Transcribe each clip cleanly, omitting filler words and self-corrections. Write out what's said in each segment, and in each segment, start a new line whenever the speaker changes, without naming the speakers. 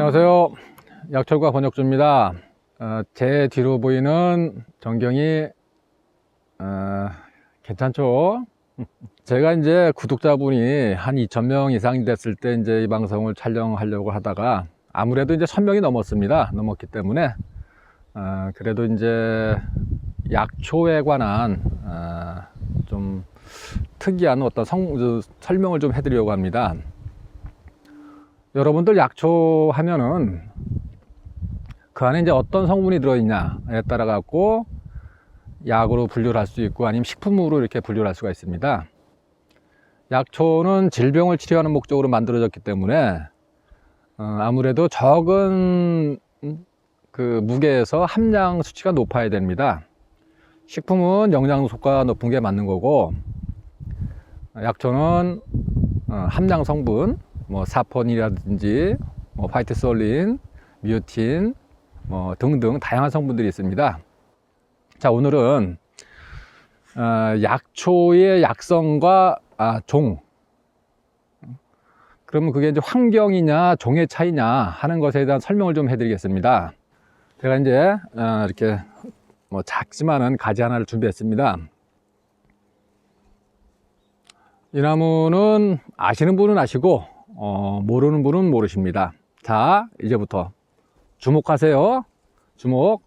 안녕하세요. 약철과 권혁주입니다. 제 뒤로 보이는 전경이 괜찮죠? 제가 이제 구독자분이 한 2,000명 이상 됐을 때 이제 이 방송을 촬영하려고 하다가 아무래도 이제 1,000명이 넘었기 때문에 그래도 이제 약초에 관한 좀 특이한 어떤 설명을 좀 해드리려고 합니다. 여러분들 약초 하면은 그 안에 이제 어떤 성분이 들어있냐에 따라 갖고 약으로 분류를 할 수 있고 아니면 식품으로 이렇게 분류를 할 수가 있습니다. 약초는 질병을 치료하는 목적으로 만들어졌기 때문에 아무래도 적은 그 무게에서 함량 수치가 높아야 됩니다. 식품은 영양소가 높은 게 맞는 거고, 약초는 함량 성분 뭐 사포닌이라든지 뭐 파이트솔린, 미오틴 뭐 등등 다양한 성분들이 있습니다. 자, 오늘은 약초의 약성과 종, 그러면 그게 이제 환경이냐 종의 차이냐 하는 것에 대한 설명을 좀 해드리겠습니다. 제가 이제 이렇게 뭐 작지만은 가지 하나를 준비했습니다. 이 나무는 아시는 분은 아시고 모르는 분은 모르십니다. 자, 이제부터 주목하세요. 주목.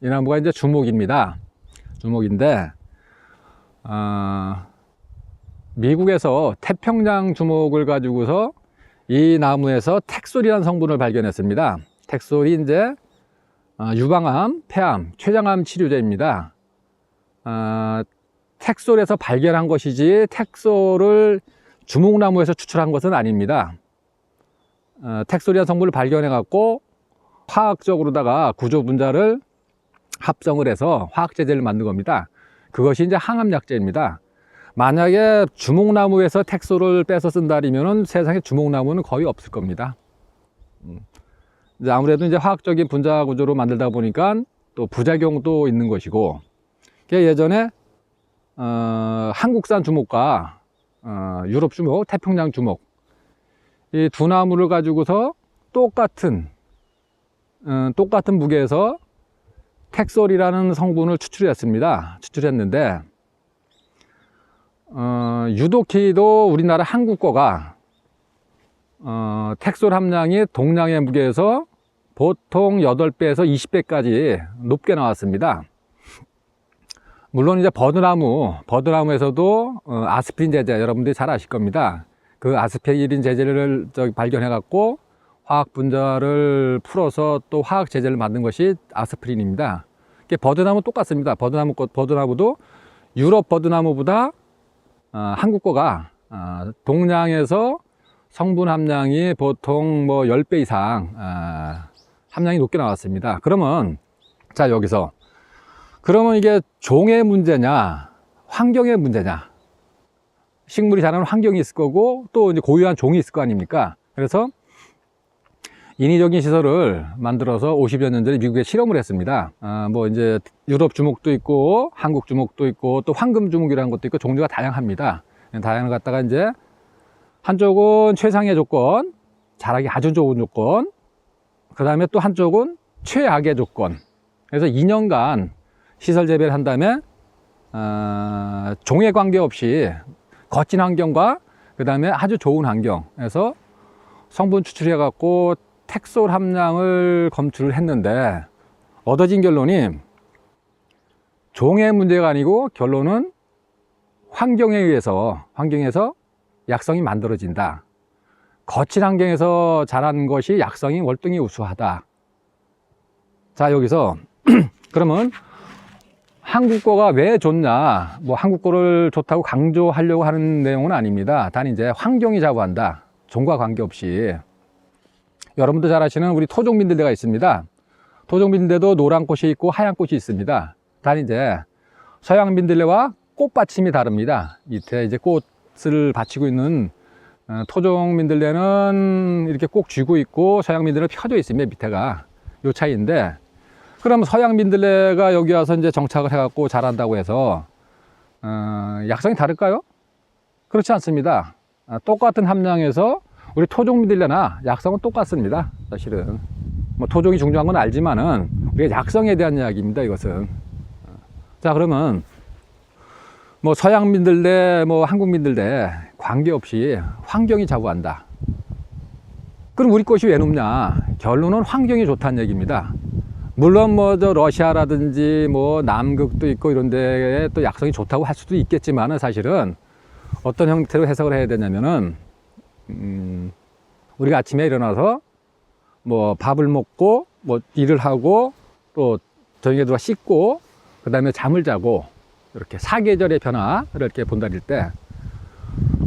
이 나무가 이제 주목입니다. 주목인데 미국에서 태평양 주목을 가지고서 이 나무에서 텍솔이라는 성분을 발견했습니다. 텍솔이 이제 유방암, 폐암, 췌장암 치료제입니다. 텍솔에서 발견한 것이지 텍솔을 주목나무에서 추출한 것은 아닙니다. 텍솔이라는 성분을 발견해 갖고 화학적으로다가 구조 분자를 합성을 해서 화학제제를 만든 겁니다. 그것이 이제 항암약제입니다. 만약에 주목나무에서 텍솔을 빼서 쓴다면 세상에 주목나무는 거의 없을 겁니다. 이제 아무래도 이제 화학적인 분자 구조로 만들다 보니까 또 부작용도 있는 것이고, 예전에 한국산 주목과 유럽 주목, 태평양 주목, 이 두 나무를 가지고서 똑같은 무게에서 텍솔이라는 성분을 추출했는데 유독히도 우리나라 한국 거가 텍솔 함량이 동량의 무게에서 보통 8배에서 20배까지 높게 나왔습니다. 물론 이제 버드나무에서도 아스피린 제제, 여러분들이 잘 아실 겁니다. 그 아스피린 제제를 발견해 갖고 화학 분자를 풀어서 또 화학 제제를 만든 것이 아스피린입니다. 버드나무 똑같습니다. 버드나무도 유럽 버드나무보다 한국 거가 동량에서 성분 함량이 보통 뭐 10배 이상 함량이 높게 나왔습니다. 그러면 자, 여기서 그러면 이게 종의 문제냐 환경의 문제냐? 식물이 자라는 환경이 있을 거고 또 이제 고유한 종이 있을 거 아닙니까? 그래서 인위적인 시설을 만들어서 50여 년 전에 미국에 실험을 했습니다. 뭐 이제 유럽 주목도 있고 한국 주목도 있고 또 황금 주목이라는 것도 있고 종류가 다양합니다. 다양한 걸 갖다가 이제 한쪽은 최상의 조건, 자라기 아주 좋은 조건, 그 다음에 또 한쪽은 최악의 조건. 그래서 2년간 시설 재배를 한 다음에 종에 관계없이 거친 환경과 그 다음에 아주 좋은 환경에서 성분 추출해 갖고 텍솔 함량을 검출을 했는데 얻어진 결론이 종의 문제가 아니고 결론은 환경에서 약성이 만들어진다. 거친 환경에서 자란 것이 약성이 월등히 우수하다. 자, 여기서 그러면 한국 거가 왜 좋냐, 뭐 한국 거를 좋다고 강조하려고 하는 내용은 아닙니다. 단 이제 환경이 좌우한다. 종과 관계없이. 여러분도 잘 아시는 우리 토종민들레가 있습니다. 토종민들레도 노란 꽃이 있고 하얀 꽃이 있습니다. 단 이제 서양 민들레와 꽃받침이 다릅니다. 밑에 이제 꽃을 받치고 있는 토종민들레는 이렇게 꼭 쥐고 있고 서양 민들레는 펴져 있습니다. 밑에가 요 차이인데, 그럼 서양 민들레가 여기 와서 이제 정착을 해갖고 자란다고 해서 약성이 다를까요? 그렇지 않습니다. 똑같은 함량에서 우리 토종 믿을래나 약성은 똑같습니다. 사실은 뭐 토종이 중요한 건 알지만은 우리가 약성에 대한 이야기입니다. 이것은. 자, 그러면 뭐 서양 믿을래 뭐 한국 믿을래 관계없이 환경이 좌우한다. 그럼 우리 것이 왜 높냐? 결론은 환경이 좋다는 얘기입니다. 물론 뭐 저 러시아라든지 뭐 남극도 있고 이런 데에 또 약성이 좋다고 할 수도 있겠지만은 사실은 어떤 형태로 해석을 해야 되냐면은 우리가 아침에 일어나서 뭐 밥을 먹고 뭐 일을 하고 또 저녁에 들어와 씻고 그 다음에 잠을 자고 이렇게 사계절의 변화를 이렇게 본다릴 때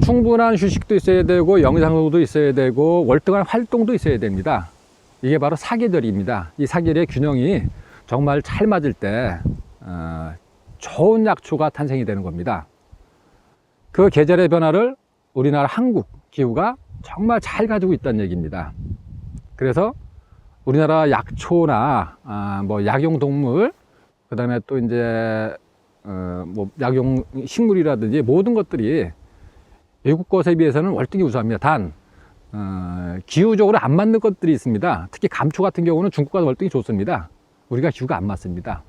충분한 휴식도 있어야 되고 영상도 있어야 되고 월등한 활동도 있어야 됩니다. 이게 바로 사계절입니다. 이 사계절의 균형이 정말 잘 맞을 때 좋은 약초가 탄생이 되는 겁니다. 그 계절의 변화를 우리나라 한국 기후가 정말 잘 가지고 있다는 얘기입니다. 그래서 우리나라 약초나 뭐 약용동물, 그 다음에 또 이제 뭐 약용 식물이라든지 모든 것들이 외국 것에 비해서는 월등히 우수합니다. 단 기후적으로 안 맞는 것들이 있습니다. 특히 감초 같은 경우는 중국과 월등히 좋습니다. 우리가 기후가 안 맞습니다.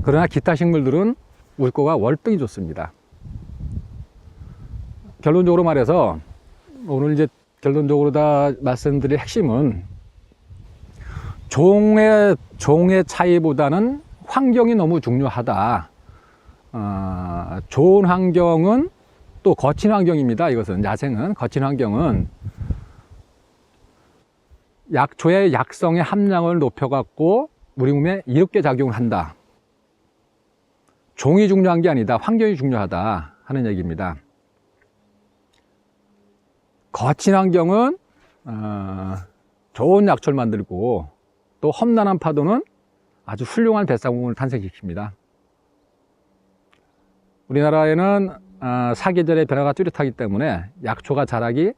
그러나 기타 식물들은 우리 거가 월등히 좋습니다. 결론적으로 말해서 오늘 이제 결론적으로 다 말씀드릴 핵심은 종의 차이보다는 환경이 너무 중요하다. 좋은 환경은 또 거친 환경입니다. 이것은 야생은 거친 환경은 약초의 약성의 함량을 높여갖고 우리 몸에 이롭게 작용을 한다. 종이 중요한 게 아니다. 환경이 중요하다 하는 얘기입니다. 거친 환경은 좋은 약초를 만들고 또 험난한 파도는 아주 훌륭한 뱃사공을 탄생시킵니다. 우리나라에는 사계절의 변화가 뚜렷하기 때문에 약초가 자라기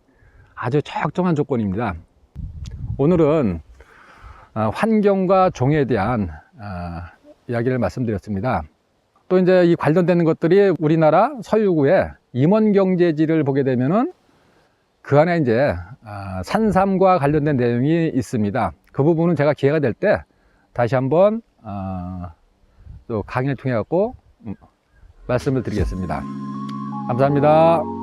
아주 적정한 조건입니다. 오늘은 환경과 종에 대한 이야기를 말씀드렸습니다. 또 이제 이 관련되는 것들이 우리나라 서유구의 임원경제지를 보게 되면은 그 안에 이제 산삼과 관련된 내용이 있습니다. 그 부분은 제가 기회가 될 때 다시 한번 또 강의를 통해 갖고 말씀을 드리겠습니다. 감사합니다.